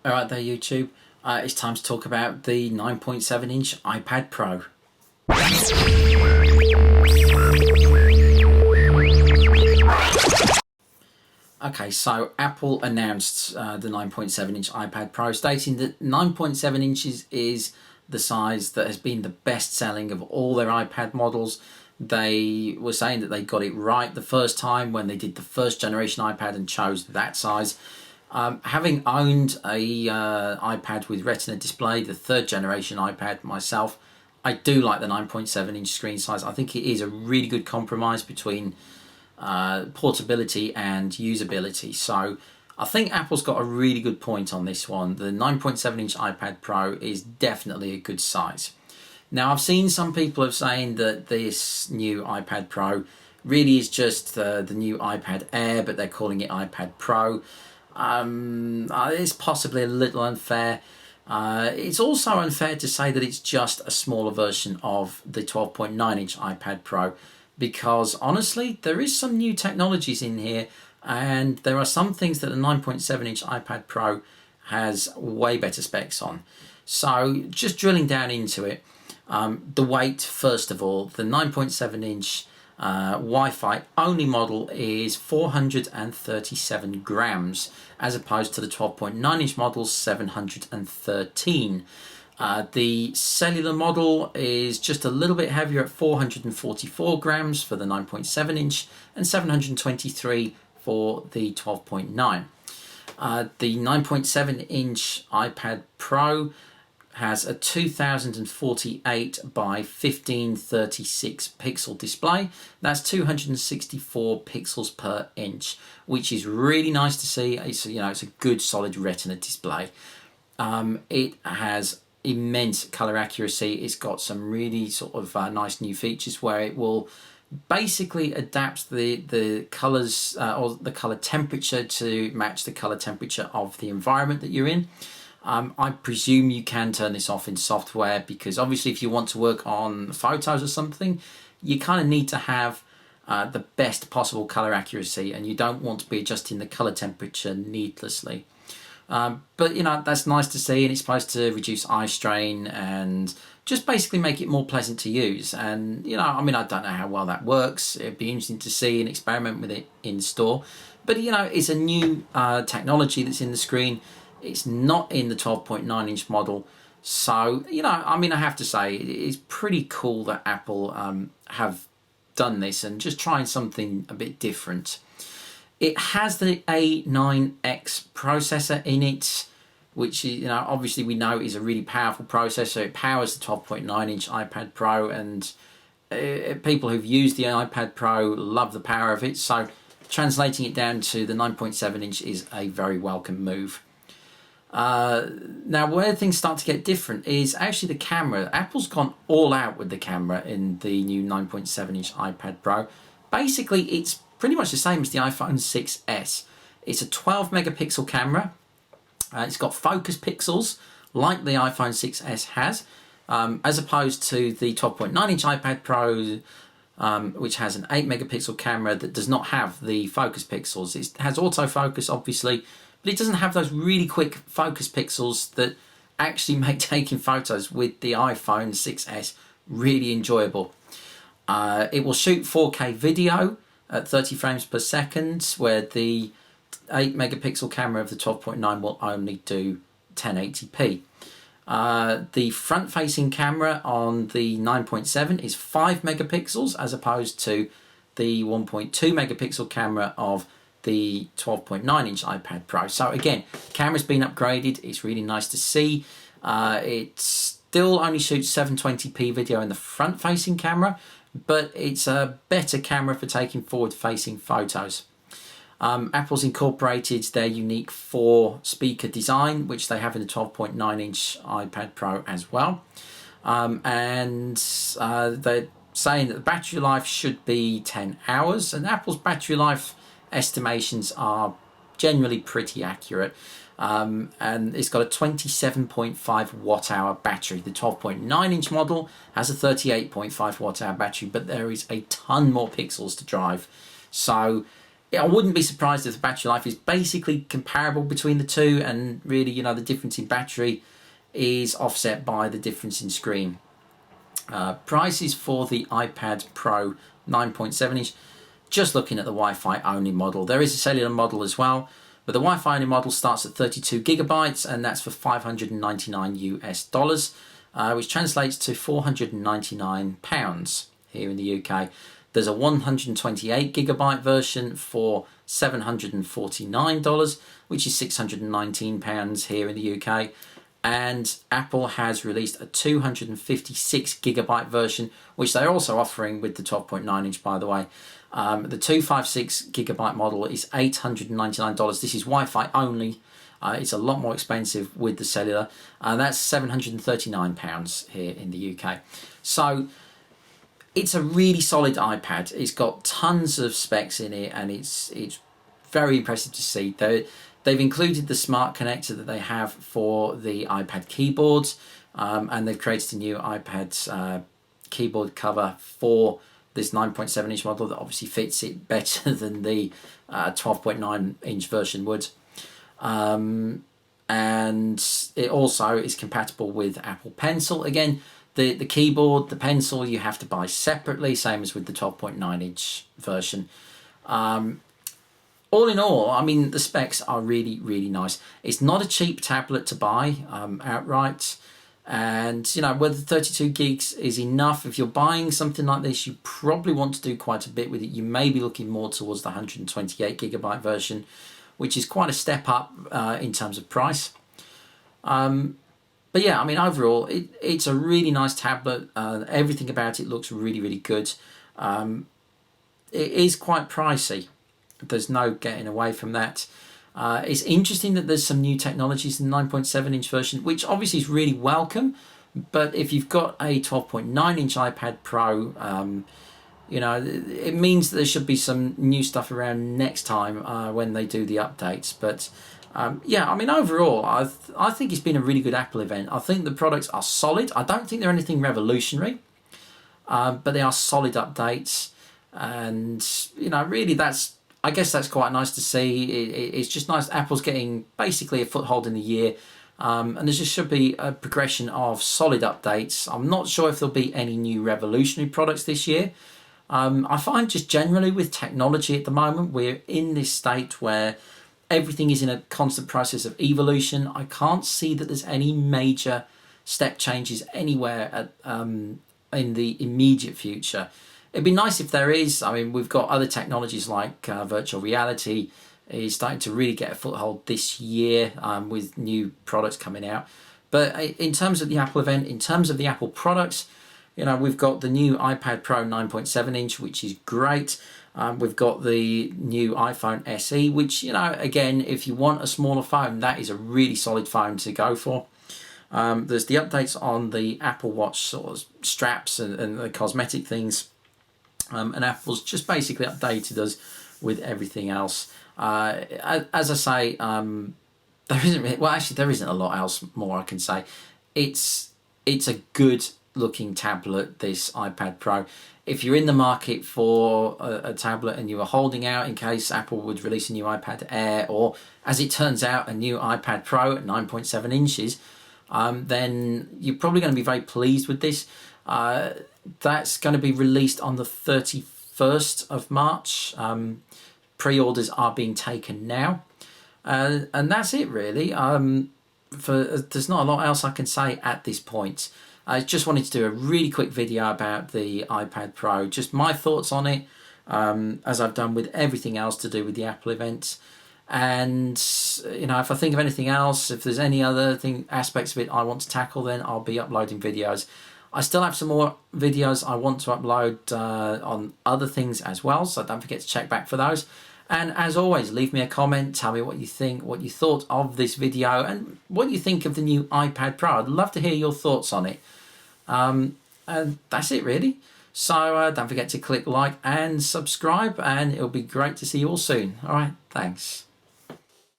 Alright there YouTube, it's time to talk about the 9.7-inch iPad Pro. Okay, so Apple announced the 9.7-inch iPad Pro, stating that 9.7 inches is the size that has been the best selling of all their iPad models. They were saying that they got it right the first time when they did the first generation iPad and chose that size. Having owned a iPad with Retina display, the third generation iPad myself, I do like the 9.7-inch screen size. I think it is a really good compromise between portability and usability. So I think Apple's got a really good point on this one. The 9.7-inch iPad Pro is definitely a good size. Now, I've seen some people have saying that this new iPad Pro really is just the new iPad Air, but they're calling it iPad Pro. It's possibly a little unfair. It's also unfair to say that it's just a smaller version of the 12.9-inch iPad Pro, because honestly, there is some new technologies in here, and there are some things that a 9.7-inch iPad Pro has way better specs on. So just drilling down into it, the weight, first of all, the 9.7-inch Wi-Fi only model is 437 grams, as opposed to the 12.9-inch model's 713. The cellular model is just a little bit heavier at 444 grams for the 9.7-inch and 723 for the 12.9. The 9.7-inch iPad Pro has a 2048 by 1536 pixel display. That's 264 pixels per inch, which is really nice to see. It's a good solid Retina display. It has immense color accuracy. It's got some really sort of nice new features where it will basically adapt the colors or the color temperature to match the color temperature of the environment that you're in. I presume you can turn this off in software, because obviously if you want to work on photos or something, you kind of need to have the best possible color accuracy, and you don't want to be adjusting the color temperature needlessly. But that's nice to see, and it's supposed to reduce eye strain and just basically make it more pleasant to use. And I don't know how well that works. It'd be interesting to see and experiment with it in store. But it's a new technology that's in the screen. It's not in the 12.9-inch model. So, I have to say, it's pretty cool that Apple have done this and just trying something a bit different. It has the A9X processor in it, which is, obviously we know is a really powerful processor. It powers the 12.9-inch iPad Pro, and people who've used the iPad Pro love the power of it. So translating it down to the 9.7-inch is a very welcome move. Now, where things start to get different is actually the camera. Apple's gone all out with the camera in the new 9.7-inch iPad Pro. Basically, it's pretty much the same as the iPhone 6s. It's a 12 megapixel camera. It's got focus pixels like the iPhone 6s has, as opposed to the 12.9-inch iPad Pro, which has an 8 megapixel camera that does not have the focus pixels. It has autofocus, obviously, but it doesn't have those really quick focus pixels that actually make taking photos with the iPhone 6s really enjoyable. It will shoot 4K video at 30 frames per second, where the 8 megapixel camera of the 12.9 will only do 1080p. The front-facing camera on the 9.7 is 5 megapixels, as opposed to the 1.2 megapixel camera of the 12.9-inch iPad Pro. So again, camera's been upgraded. It's really nice to see. It still only shoots 720p video in the front-facing camera, but it's a better camera for taking forward-facing photos. Apple's incorporated their unique 4-speaker design, which they have in the 12.9-inch iPad Pro as well. And they're saying that the battery life should be 10 hours, and Apple's battery life estimations are generally pretty accurate. And it's got a 27.5 watt-hour battery. The 12.9-inch model has a 38.5 watt-hour battery, but there is a ton more pixels to drive. So I wouldn't be surprised if the battery life is basically comparable between the two, and really, you know, the difference in battery is offset by the difference in screen. Prices for the iPad Pro 9.7 inch, just looking at the Wi-Fi only model. There is a cellular model as well, but the Wi-Fi only model starts at 32 gigabytes, and that's for $599 US, which translates to £499 here in the UK. There's a 128 gigabyte version for $749, which is £619 here in the UK. And Apple has released a 256 gigabyte version, which they're also offering with the 12.9 inch, by the way. The 256 gigabyte model is $899. This is Wi-Fi only. It's a lot more expensive with the cellular. That's £739 here in the UK. So it's a really solid iPad. It's got tons of specs in it, and it's very impressive to see. They've included the smart connector that they have for the iPad keyboards, and they've created a new iPad keyboard cover for this 9.7 inch model that obviously fits it better than the 12.9 inch version would. And it also is compatible with Apple Pencil. Again, the keyboard, the pencil, you have to buy separately, same as with the 12.9 inch version. All in all, I mean, the specs are really, really nice. It's not a cheap tablet to buy outright. And, you know, whether 32 gigs is enough, if you're buying something like this, you probably want to do quite a bit with it. You may be looking more towards the 128 gigabyte version, which is quite a step up in terms of price. But yeah, I mean, overall, it's a really nice tablet. Everything about it looks really, really good. It is quite pricey. There's no getting away from that. It's interesting that there's some new technologies in the 9.7 inch version, which obviously is really welcome. But if you've got a 12.9 inch iPad Pro, you know, it means that there should be some new stuff around next time when they do the updates. But yeah, I mean, overall, I think it's been a really good Apple event. I think the products are solid. I don't think they're anything revolutionary, but they are solid updates. And, you know, really I guess that's quite nice to see. It's just nice. Apple's getting basically a foothold in the year. And there just should be a progression of solid updates. I'm not sure if there'll be any new revolutionary products this year. I find just generally with technology at the moment, we're in this state where everything is in a constant process of evolution. I can't see that there's any major step changes anywhere in the immediate future. It'd be nice if there is. I mean, we've got other technologies like virtual reality is starting to really get a foothold this year with new products coming out. But in terms of the Apple event, in terms of the Apple products, you know, we've got the new iPad Pro 9.7 inch, which is great. We've got the new iPhone SE, which, you know, again, if you want a smaller phone, that is a really solid phone to go for. There's the updates on the Apple Watch sort of straps and the cosmetic things. And Apple's just basically updated us with everything else. As I say, there isn't a lot else more I can say. It's a good looking tablet, this iPad Pro. If you're in the market for a tablet and you are holding out in case Apple would release a new iPad Air, or as it turns out, a new iPad Pro at 9.7 inches, then you're probably going to be very pleased with this. That's going to be released on the 31st of March. Pre-orders are being taken now. And that's it, really. There's not a lot else I can say at this point. I just wanted to do a really quick video about the iPad Pro. Just my thoughts on it, as I've done with everything else to do with the Apple event. And, you know, if I think of anything else, if there's any other aspects of it I want to tackle, then I'll be uploading videos. I still have some more videos I want to upload on other things as well, so don't forget to check back for those. And as always, leave me a comment, tell me what you think, what you thought of this video, and what you think of the new iPad Pro. I'd love to hear your thoughts on it. And that's it, really. So don't forget to click like and subscribe, and it'll be great to see you all soon. All right, thanks.